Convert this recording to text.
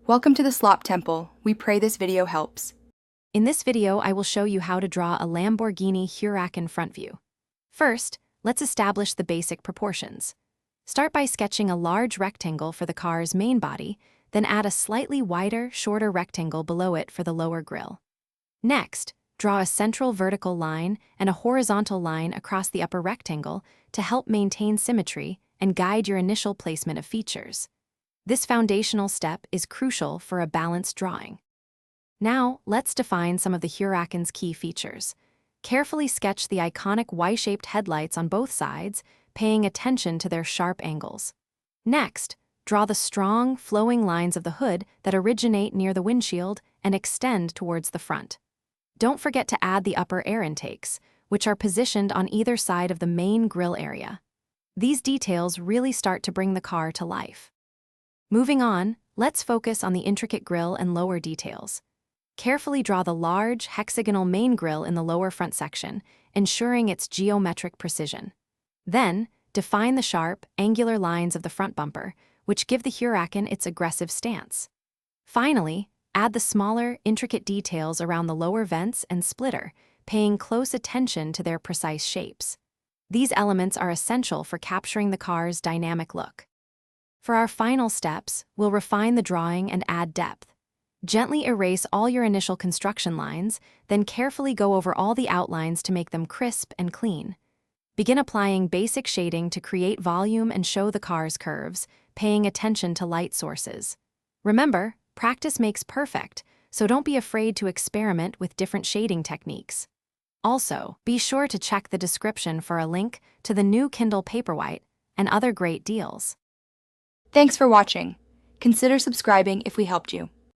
Welcome to the Slop Temple. We pray this video helps. In this video, I will show you how to draw a Lamborghini Huracan front view. First, let's establish the basic proportions. Start by sketching a large rectangle for the car's main body, then add a slightly wider, shorter rectangle below it for the lower grille. Next, draw a central vertical line and a horizontal line across the upper rectangle to help maintain symmetry and guide your initial placement of features. This foundational step is crucial for a balanced drawing. Now, let's define some of the Huracan's key features. Carefully sketch the iconic Y-shaped headlights on both sides, paying attention to their sharp angles. Next, draw the strong, flowing lines of the hood that originate near the windshield and extend towards the front. Don't forget to add the upper air intakes, which are positioned on either side of the main grille area. These details really start to bring the car to life. Moving on, let's focus on the intricate grille and lower details. Carefully draw the large, hexagonal main grille in the lower front section, ensuring its geometric precision. Then, define the sharp, angular lines of the front bumper, which give the Huracan its aggressive stance. Finally, add the smaller, intricate details around the lower vents and splitter, paying close attention to their precise shapes. These elements are essential for capturing the car's dynamic look. For our final steps, we'll refine the drawing and add depth. Gently erase all your initial construction lines, then carefully go over all the outlines to make them crisp and clean. Begin applying basic shading to create volume and show the car's curves, paying attention to light sources. Remember, practice makes perfect, so don't be afraid to experiment with different shading techniques. Also, be sure to check the description for a link to the new Kindle Paperwhite and other great deals. Thanks for watching. Consider subscribing if we helped you.